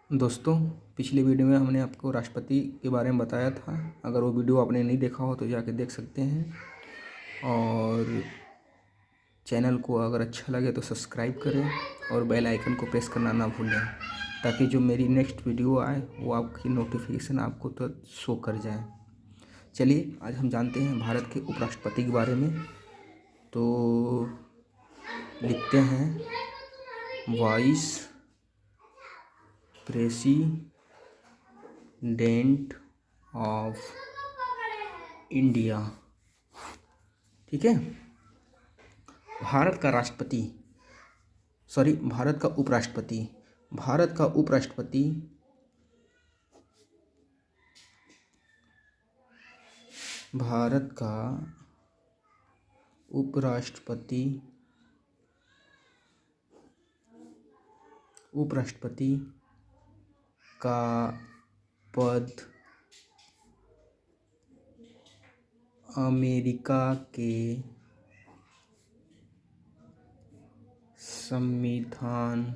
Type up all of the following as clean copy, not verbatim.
दोस्तों, पिछली वीडियो में हमने आपको राष्ट्रपति के बारे में बताया था। अगर वो वीडियो आपने नहीं देखा हो तो जाके देख सकते हैं। और चैनल को अगर अच्छा लगे तो सब्सक्राइब करें और बेल आइकन को प्रेस करना ना भूलें, ताकि जो मेरी नेक्स्ट वीडियो आए वो आपकी नोटिफिकेशन आपको तो शो कर जाए। चलिए आज हम जानते हैं भारत के उपराष्ट्रपति के बारे में। तो लिखते हैं वाइस प्रेसिडेंट ऑफ इंडिया। ठीक है। भारत का राष्ट्रपति भारत का उपराष्ट्रपति भारत का उपराष्ट्रपति भारत का उपराष्ट्रपति का पद अमेरिका के संविधान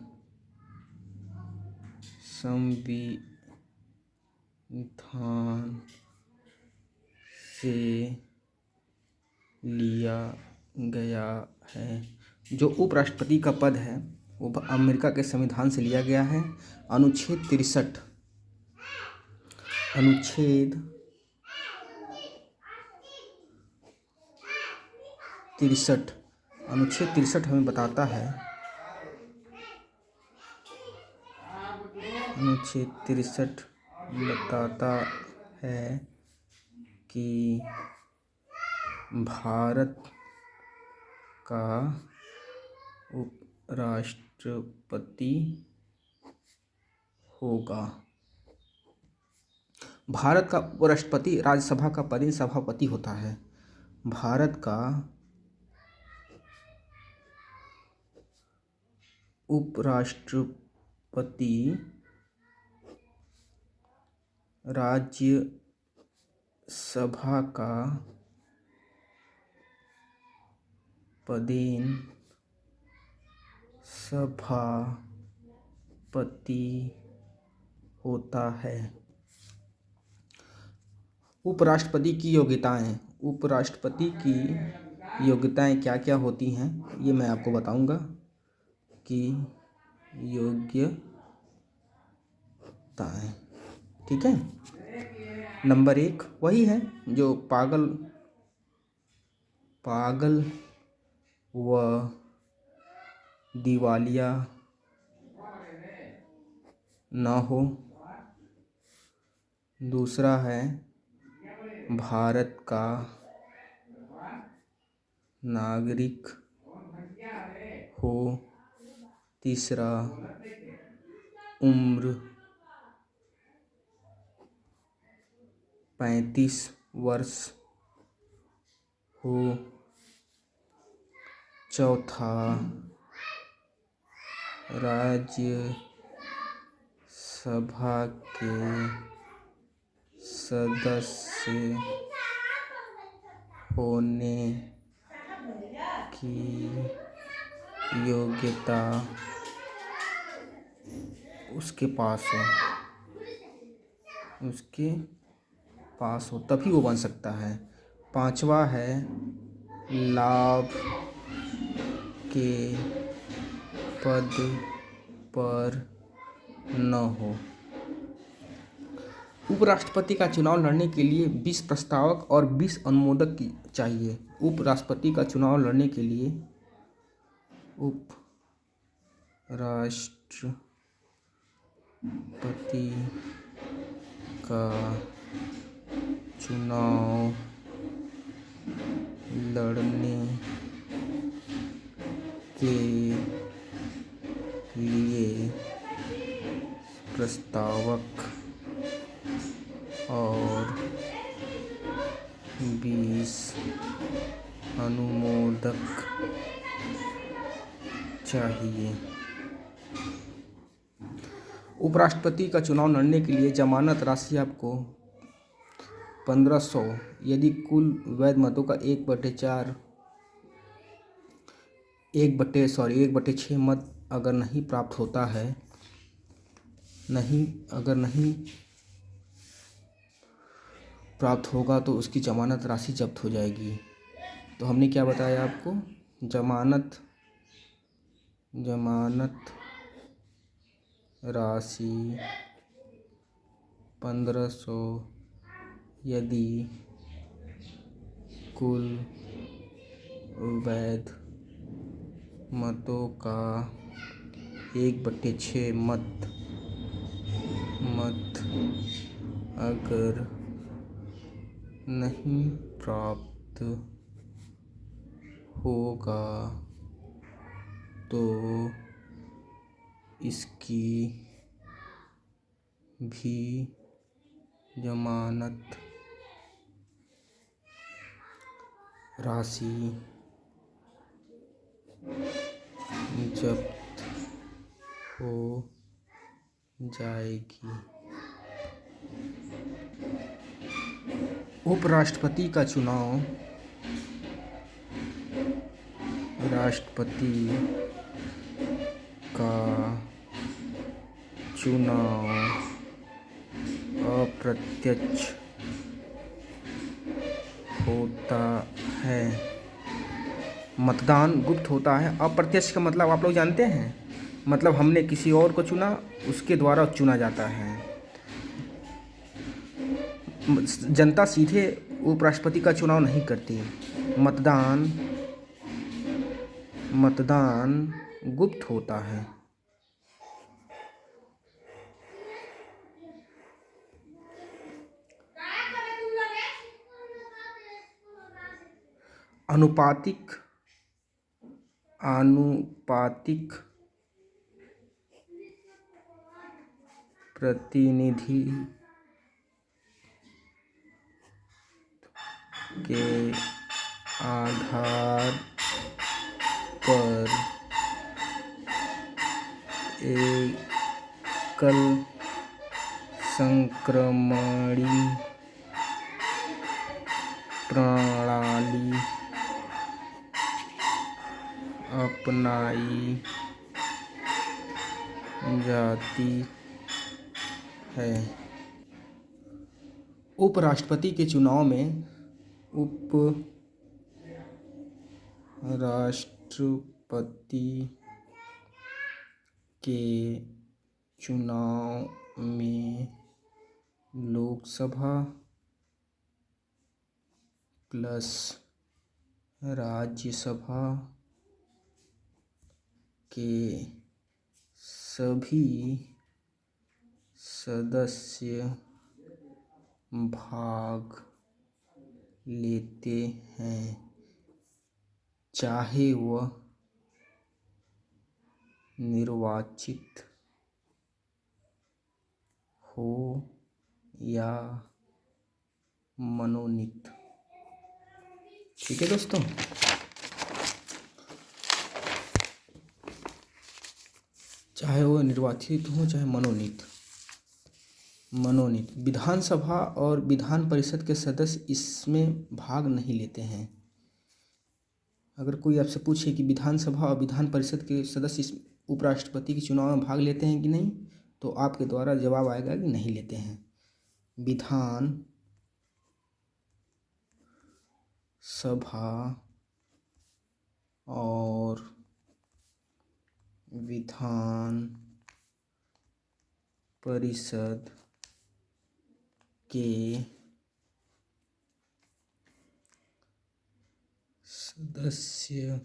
से लिया गया है। जो उपराष्ट्रपति का पद है वो अमेरिका के संविधान से लिया गया है। अनुच्छेद 63 हमें बताता है। अनुच्छेद 63 बताता है कि भारत का उपराष्ट्रपति होगा। भारत का उपराष्ट्रपति राज्यसभा का पदेन सभापति होता है। भारत का उपराष्ट्रपति राज्यसभा का पदेन सभापति होता है। उपराष्ट्रपति की योग्यताएं क्या क्या होती हैं ये मैं आपको बताऊंगा कि योग्यताएं। ठीक है। नंबर 1 वही है जो पागल व दिवालिया न हो। दूसरा है भारत का नागरिक हो। तीसरा उम्र 35 वर्ष हो। चौथा राज्यसभा के सदस्य होने की योग्यता उसके पास हो तभी वो बन सकता है। पांचवा है लाभ के पद पर न हो। उपराष्ट्रपति का चुनाव लड़ने के लिए 20 प्रस्तावक और 20 अनुमोदक की चाहिए। उपराष्ट्रपति का चुनाव लड़ने के लिए उपराष्ट्रपति का चुनाव लड़ने के लिए प्रस्तावक और 20 अनुमोदक चाहिए। उपराष्ट्रपति का चुनाव लड़ने के लिए जमानत राशि आपको 1500 यदि कुल वैध मतों का 1/6 मत अगर नहीं प्राप्त होता है अगर नहीं प्राप्त होगा तो उसकी ज़मानत राशि जब्त हो जाएगी। तो हमने क्या बताया आपको, ज़मानत राशि 1500 यदि कुल वैध मतों का 1/6 मत अगर नहीं प्राप्त होगा तो इसकी भी ज़मानत राशि जब्त हो जाएगी। उपराष्ट्रपति का चुनाव अप्रत्यक्ष होता है। मतदान गुप्त होता है। अप्रत्यक्ष का मतलब आप लोग जानते हैं, मतलब हमने किसी और को चुना, उसके द्वारा चुना जाता है। जनता सीधे उपराष्ट्रपति का चुनाव नहीं करती। मतदान गुप्त होता है। आनुपातिक प्रतिनिधि के आधार पर एकल संक्रमणी प्रणाली अपनाई जाती है। उपराष्ट्रपति के चुनाव में उपराष्ट्रपति के चुनाव में लोकसभा प्लस राज्यसभा के सभी सदस्य भाग लेते हैं, चाहे वह निर्वाचित हो या मनोनीत। ठीक है दोस्तों, चाहे वह निर्वाचित हो चाहे मनोनीत। विधानसभा और विधान परिषद के सदस्य इसमें भाग नहीं लेते हैं। अगर कोई आपसे पूछे कि विधानसभा और विधान परिषद के सदस्य इस उपराष्ट्रपति के चुनाव में भाग लेते हैं कि नहीं, तो आपके द्वारा जवाब आएगा कि नहीं लेते हैं। विधान सभा और विधान परिषद के सदस्य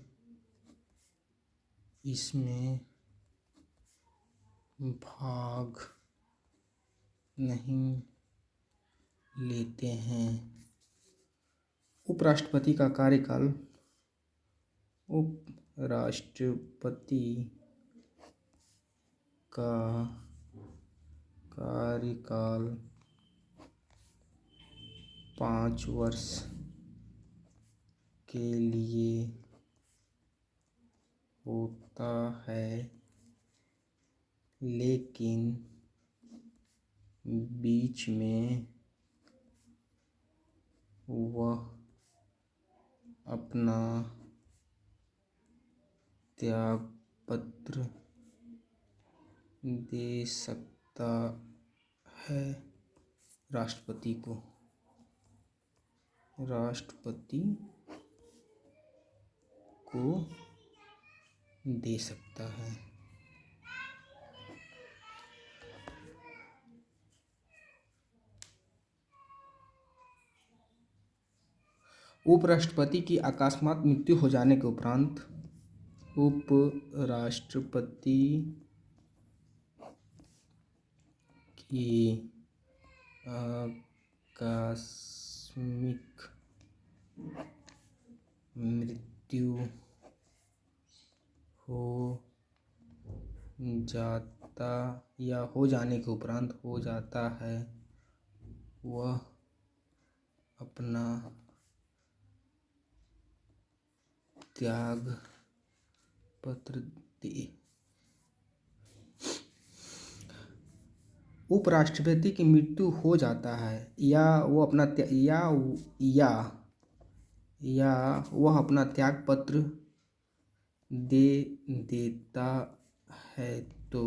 इसमें भाग नहीं लेते हैं। उपराष्ट्रपति का कार्यकाल उपराष्ट्रपति का कार्यकाल 5 वर्ष के लिए होता है, लेकिन बीच में वह अपना त्यागपत्र दे सकते है राष्ट्रपति को। राष्ट्रपति को दे सकता है। उपराष्ट्रपति की अकस्मात मृत्यु हो जाने के उपरांत उपराष्ट्रपति की आकस्मिक मृत्यु हो जाता या हो जाने के उपरांत हो जाता है, वह अपना त्याग पत्र दे। उपराष्ट्रपति की मृत्यु हो जाता है या वो अपना या वह अपना त्याग पत्र दे देता है तो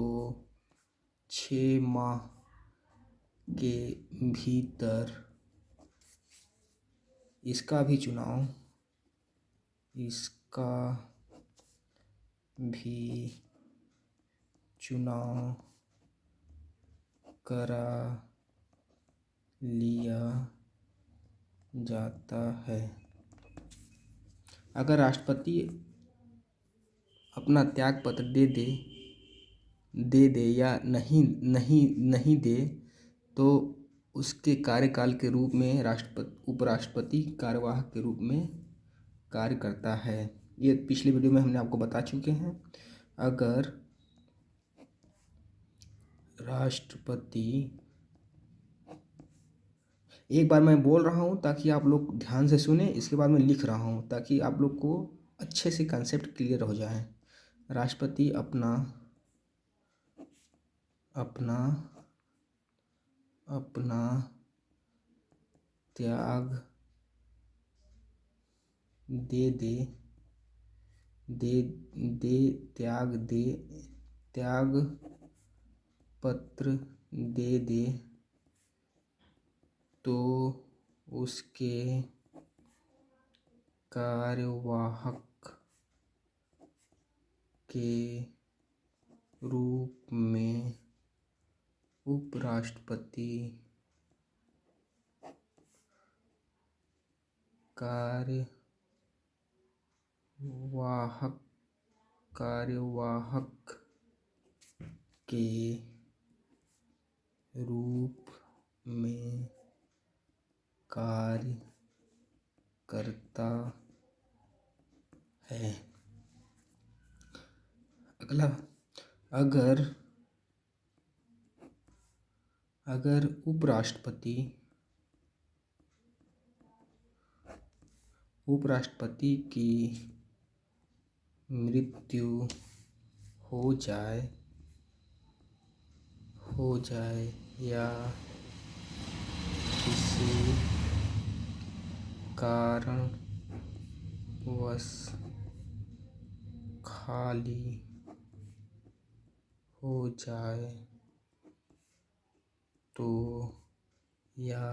6 माह के भीतर इसका भी चुनाव करा लिया जाता है। अगर राष्ट्रपति अपना त्याग पत्र दे दे या नहीं दे तो उसके कार्यकाल के रूप में उपराष्ट्रपति कार्यवाहक के रूप में कार्य करता है। ये पिछले वीडियो में हमने आपको बता चुके हैं। अगर राष्ट्रपति, एक बार मैं बोल रहा हूँ ताकि आप लोग ध्यान से सुने, इसके बाद मैं लिख रहा हूँ ताकि आप लोग को अच्छे से कंसेप्ट क्लियर हो जाए। राष्ट्रपति अपना त्याग त्याग पत्र दे तो उसके कार्यवाहक के रूप में उपराष्ट्रपति कार्यवाहक के रूप में कार्य करता है। अगला, अगर उपराष्ट्रपति की मृत्यु हो जाए या किसी कारणवश खाली हो जाए तो यह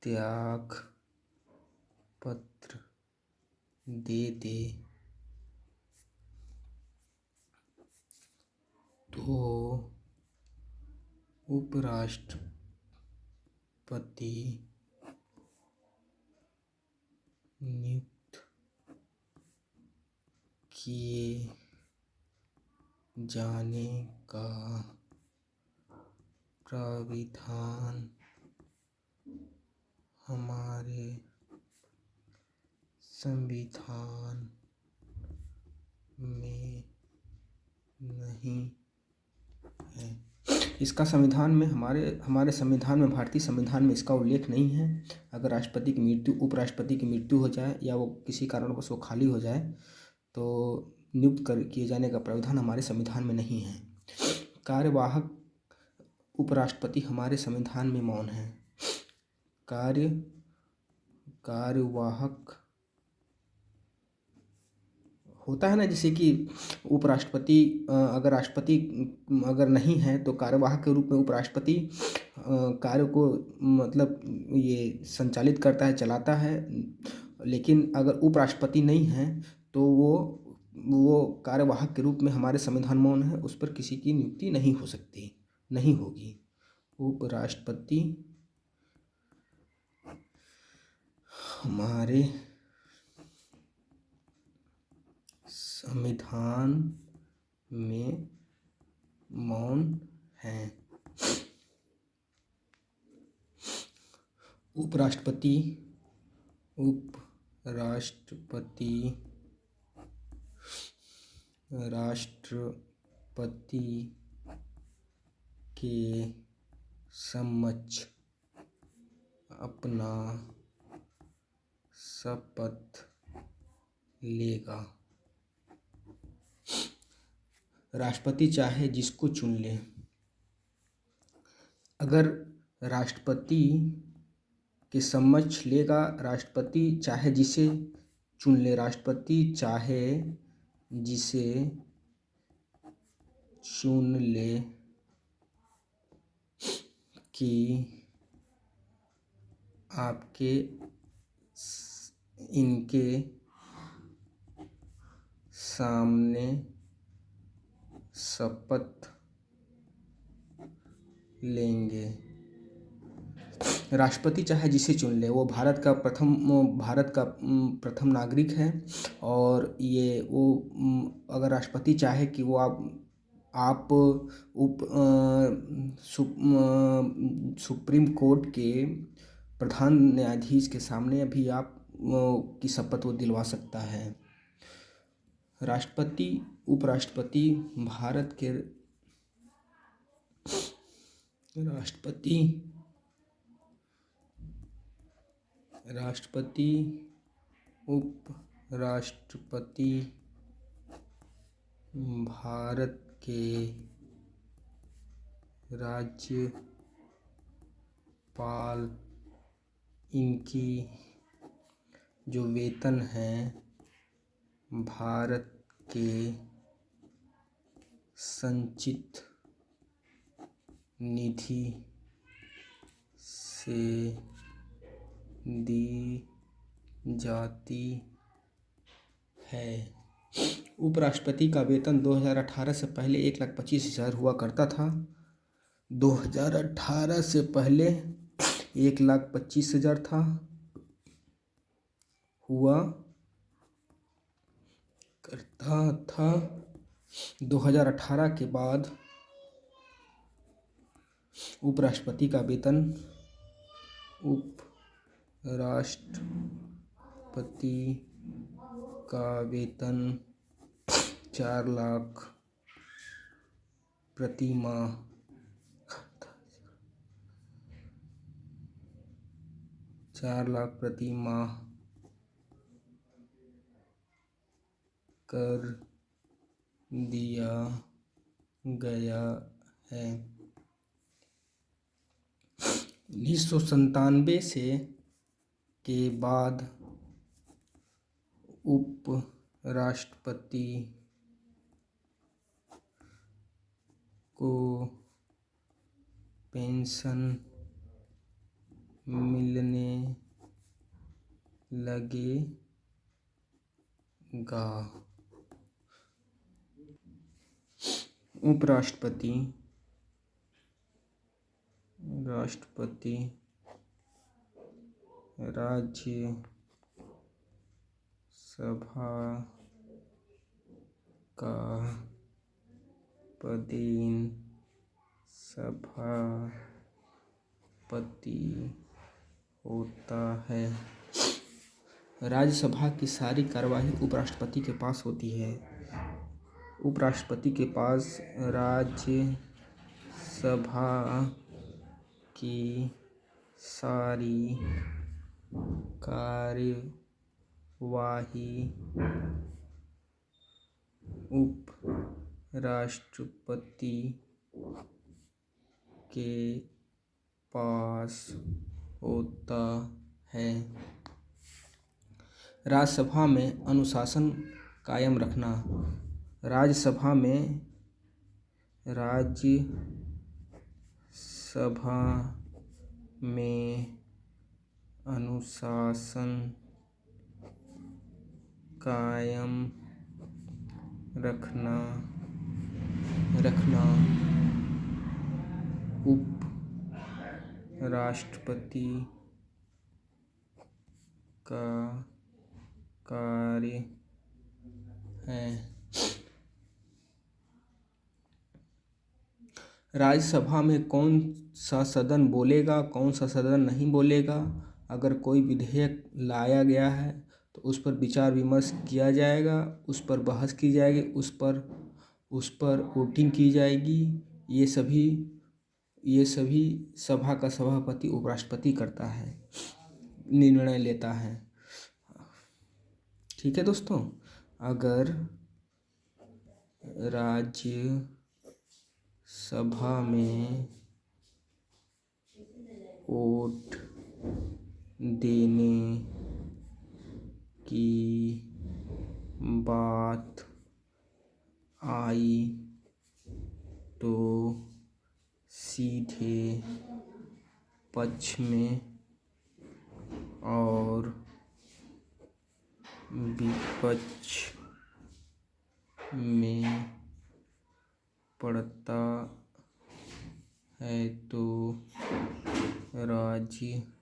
त्याग पत्र दे तो उपराष्ट्रपति नियुक्त किए जाने का प्राविधान हमारे संविधान में नहीं है। इसका संविधान में हमारे संविधान में, भारतीय संविधान में इसका उल्लेख नहीं है। अगर उपराष्ट्रपति की मृत्यु हो जाए या वो किसी कारणवश वो खाली हो जाए तो नियुक्त किए जाने का प्रावधान हमारे संविधान में नहीं है। कार्यवाहक उपराष्ट्रपति हमारे संविधान में मौन है। कार्यवाहक होता है ना, जैसे कि उपराष्ट्रपति, अगर राष्ट्रपति अगर नहीं है तो कार्यवाहक के रूप में उपराष्ट्रपति कार्य को मतलब ये संचालित करता है, चलाता है। लेकिन अगर उपराष्ट्रपति नहीं है तो वो कार्यवाहक के रूप में हमारे संविधान मौन है, उस पर किसी की नियुक्ति नहीं हो सकती, नहीं होगी। उपराष्ट्रपति हमारे संविधान में मौन हैं। उपराष्ट्रपति राष्ट्रपति के समक्ष अपना शपथ लेगा। राष्ट्रपति चाहे जिसको चुन ले, अगर राष्ट्रपति के समक्ष लेगा, राष्ट्रपति चाहे जिसे चुन ले, राष्ट्रपति चाहे जिसे चुन ले कि आपके इनके सामने शपथ लेंगे। राष्ट्रपति चाहे जिसे चुन ले, वो भारत का प्रथम नागरिक है। और ये वो अगर राष्ट्रपति चाहे कि वो आप सुप्रीम कोर्ट के प्रधान न्यायाधीश के सामने भी आप की शपथ वो दिलवा सकता है। राष्ट्रपति उपराष्ट्रपति भारत के राष्ट्रपति उपराष्ट्रपति भारत के राज्यपाल, इनकी जो वेतन है भारत के संचित निधि से दी जाती है। उपराष्ट्रपति का वेतन 2018 से पहले 1,25,000 हुआ करता था। 2018 से पहले 1,25,000 हुआ करता था। 2018 के बाद उपराष्ट्रपति का वेतन 4 लाख प्रति माह कर दिया गया है। 1997 से के बाद उपराष्ट्रपति को पेंशन मिलने लगेगा। उपराष्ट्रपति राष्ट्रपति राज्यसभा का पदेन सभापति होता है। राज्यसभा की सारी कार्यवाही उपराष्ट्रपति के पास होती है। उपराष्ट्रपति के पास राज्यसभा की सारी कार्यवाही उपराष्ट्रपति के पास होता है। राज्यसभा में अनुशासन कायम रखना। राज्यसभा में अनुशासन कायम रखना। उप राष्ट्रपति का कार्य है। राज्यसभा में कौन सा सदन बोलेगा, कौन सा सदन नहीं बोलेगा। अगर कोई विधेयक लाया गया है तो उस पर विचार विमर्श किया जाएगा, उस पर बहस की जाएगी, उस पर वोटिंग की जाएगी। ये सभी सभा का सभापति उपराष्ट्रपति करता है, निर्णय लेता है। ठीक है दोस्तों, अगर राज्यसभा में वोट देने की बात आई तो सीधे पक्ष में और विपक्ष में पड़ता है तो राज्यसभा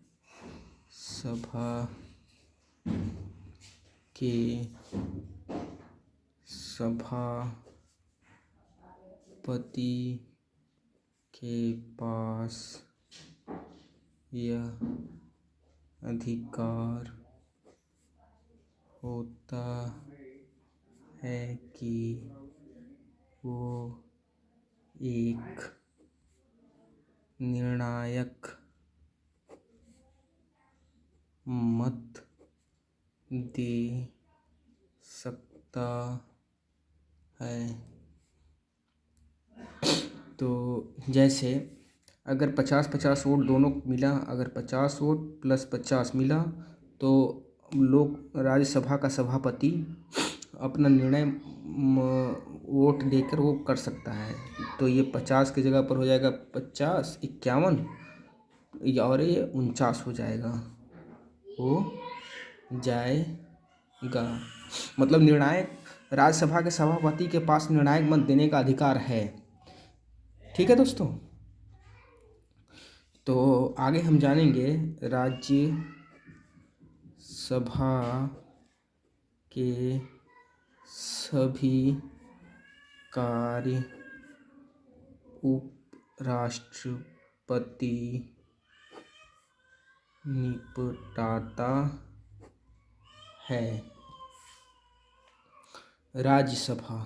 के सभापति के पास यह अधिकार होता है कि वो एक निर्णायक मत दे सकता है। तो जैसे अगर 50-50 वोट दोनों मिला, अगर 50 वोट प्लस 50 मिला तो लोग राज्यसभा का सभापति अपना निर्णय वोट देकर वो कर सकता है। तो ये 50 की जगह पर हो जाएगा 50, 51 और ये 49 हो जाएगा, मतलब निर्णायक राज्यसभा के सभापति के पास निर्णायक मत देने का अधिकार है। ठीक है दोस्तों, तो आगे हम जानेंगे राज्यसभा के सभी कार्य उपराष्ट्रपति निपटाता है। राज्यसभा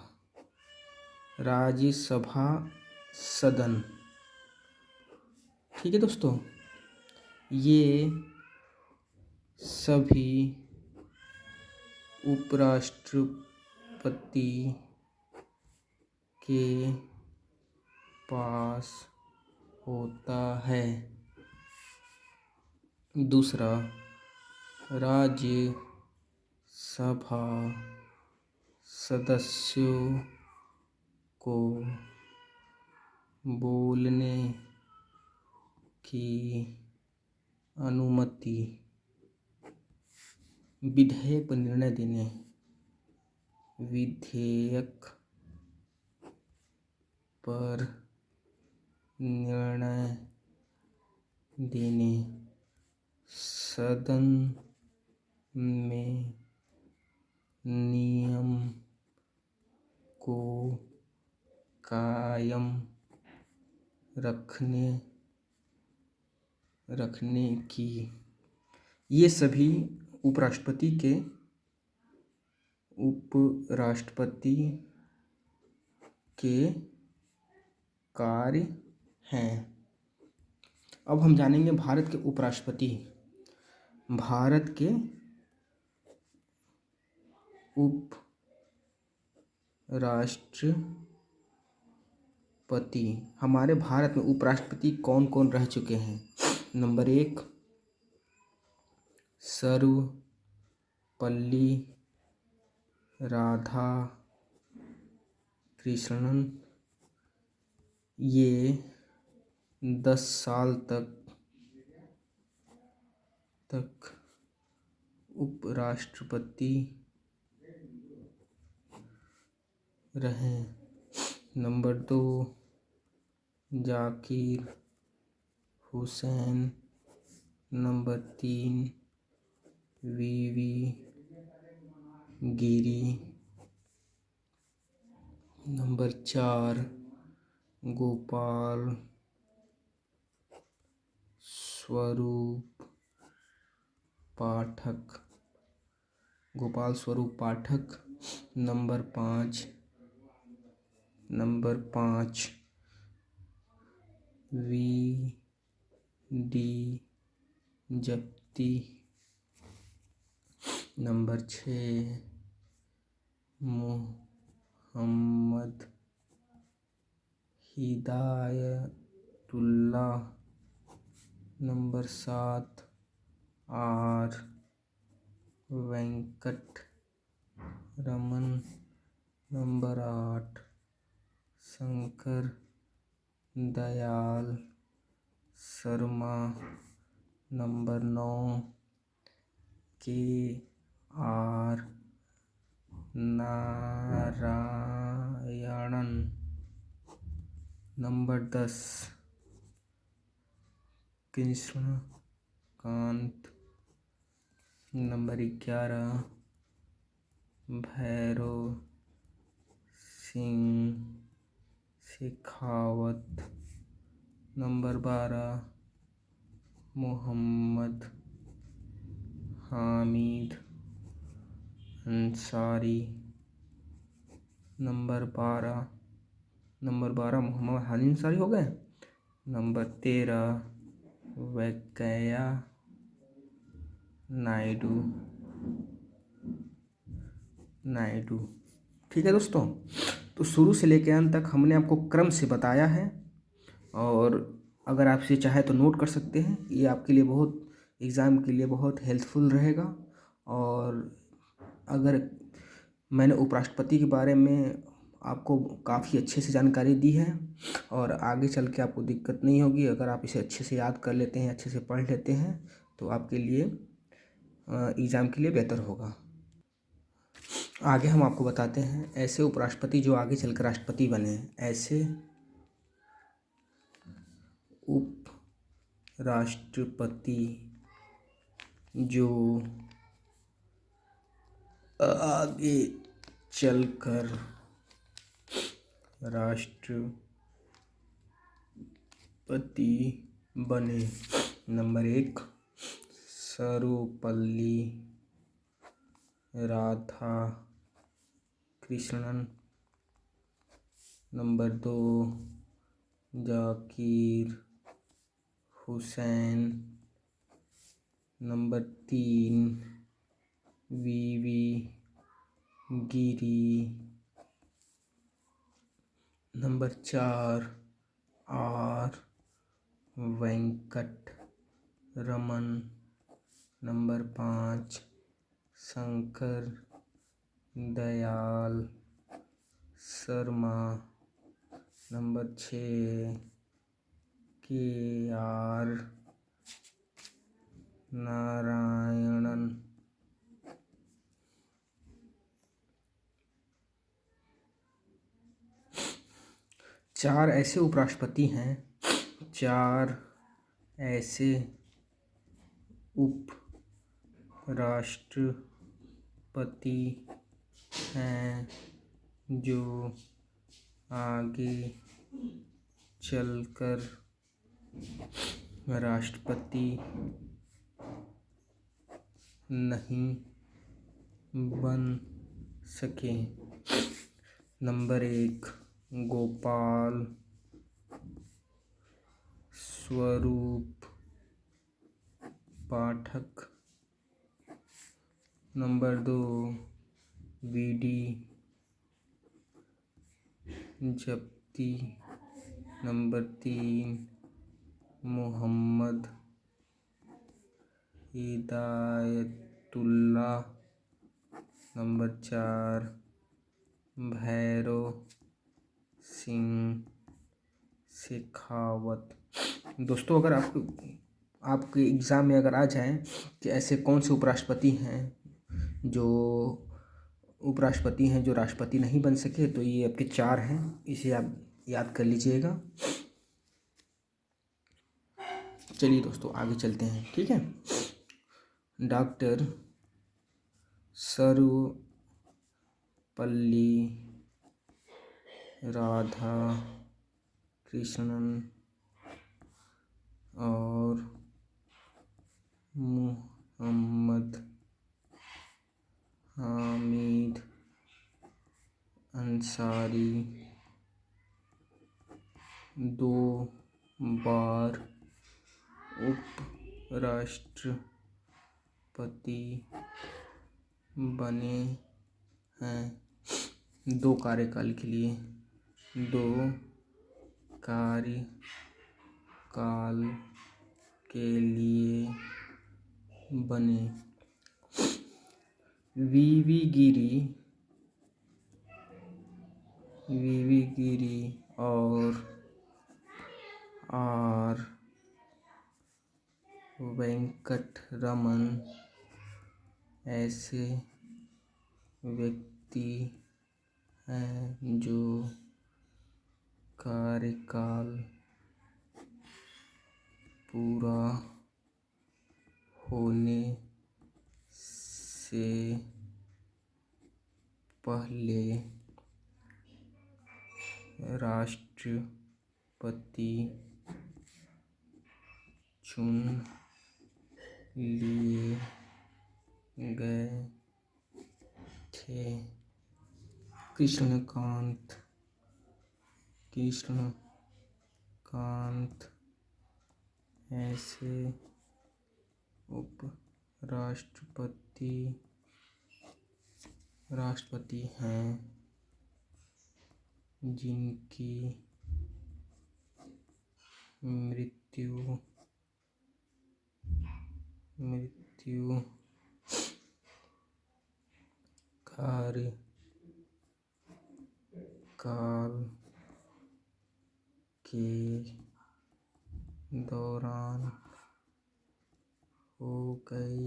सदन। ठीक है दोस्तों, ये सभी उपराष्ट्रपति के पास होता है। दूसरा, राज्यसभा सदस्यों को बोलने की अनुमति, विधेयक पर निर्णय देने, विधेयक पर निर्णय देने, सदन में नियम को कायम रखने की, ये सभी उपराष्ट्रपति के कार्य हैं। अब हम जानेंगे भारत के उपराष्ट्रपति। भारत के उपराष्ट्रपति, हमारे भारत में उपराष्ट्रपति कौन कौन रह चुके हैं। Number 1, Sarvepalli Radhakrishnan. ये 10 साल तक उपराष्ट्रपति रहे। नंबर 2 जाकिर हुसैन। नंबर 3 वीवी Giri. Number 4 Gopal Swarup Pathak. Number 5 V D Jatti. Number 6 Mohammad Hidayatullah. Number 7 R Venkataraman. Number 8 Shankar Dayal Sharma. Number 9 K R Narayanan. Number 10 Krishan Kant. Number 11 Bhairon Singh Shekhawat. Number 12 Mohammad Hamid Ansari. Number 12 Mohammad Hamid Ansari हो गए। नंबर 13 वैंकैया नायडू। ठीक है दोस्तों, तो शुरू से लेकर अंत तक हमने आपको क्रम से बताया है, और अगर आप इसे चाहे तो नोट कर सकते हैं। ये आपके लिए बहुत एग्ज़ाम के लिए बहुत हेल्पफुल रहेगा। और अगर मैंने उपराष्ट्रपति के बारे में आपको काफ़ी अच्छे से जानकारी दी है, और आगे चल के आपको दिक्कत नहीं होगी। अगर आप इसे अच्छे से याद कर लेते हैं, अच्छे से पढ़ लेते हैं, तो आपके लिए एग्ज़ाम के लिए बेहतर होगा। आगे हम आपको बताते हैं ऐसे उपराष्ट्रपति जो आगे चलकर राष्ट्रपति बने। ऐसे उपराष्ट्रपति जो आगे चलकर राष्ट्रपति बने। Number 1 Sarvepalli Radhakrishnan. Number 2 Zakir Hussain. Number 3 वीवी Giri. Number 4 R Venkataraman. Number 5 Shankar Dayal Sharma. Number 6 K R Narayanan. चार ऐसे उपराष्ट्रपति हैं, 4 ऐसे उपराष्ट्रपति हैं जो आगे चलकर राष्ट्रपति नहीं बन सके। Number 1 Gopal Swarup Pathak. Number 2 V D Jatti. Number 3 Mohammad Hidayatullah. Number 4 Bhairon Singh Shekhawat. दोस्तों, अगर आपके एग्ज़ाम में अगर आ जाए कि ऐसे कौन से उपराष्ट्रपति हैं जो राष्ट्रपति नहीं बन सके, तो ये आपके 4 हैं, इसे आप याद कर लीजिएगा। चलिए दोस्तों, आगे चलते हैं, ठीक है। डॉक्टर सर्वपल्ली राधाकृष्णन और मोहम्मद हामिद अंसारी 2 बार उपराष्ट्रपति बने हैं। 2 कार्यकाल के लिए 2 कार्यकाल के लिए बने। वीवी गिरी और आर वेंकटरमन ऐसे व्यक्ति हैं जो कार्यकाल पूरा होने से पहले राष्ट्रपति चुन लिए गए थे। कृष्णकांत ऐसे राष्ट्रपति हैं जिनकी मृत्यु कार्यकाल के दौरान हो गई।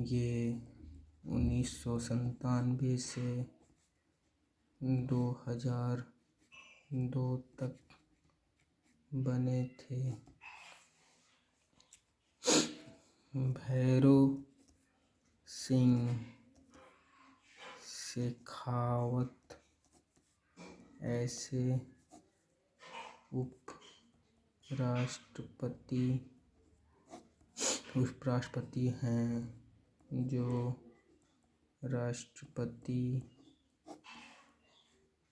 ये 1997 से 2002 तक बने थे। भैरव सिंह शेखावत ऐसे उपराष्ट्रपति हैं जो राष्ट्रपति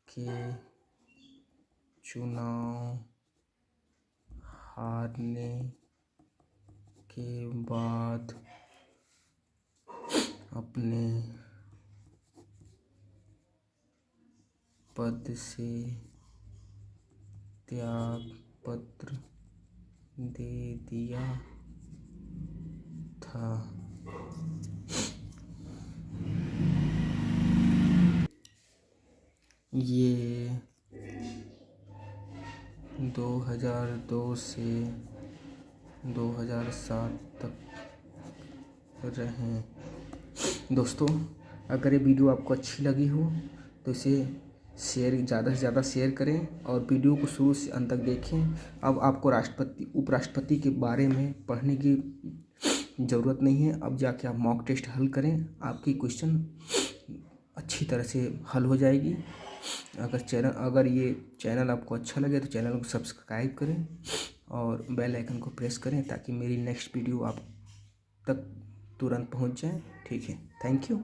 के चुनाव हारने के बाद अपने पद से त्यागपत्र दे दिया था। ये 2002 से 2007 तक रहे। दोस्तों, अगर ये वीडियो आपको अच्छी लगी हो तो इसे ज़्यादा से ज़्यादा शेयर करें और वीडियो को शुरू से अंत तक देखें। अब आपको उपराष्ट्रपति के बारे में पढ़ने की ज़रूरत नहीं है। अब जाके आप मॉक टेस्ट हल करें, आपकी क्वेश्चन अच्छी तरह से हल हो जाएगी। अगर ये चैनल आपको अच्छा लगे तो चैनल को सब्सक्राइब करें और बेल आइकन को प्रेस करें ताकि मेरी नेक्स्ट वीडियो आप तक तुरंत पहुंच जाए। ठीक है, थैंक यू।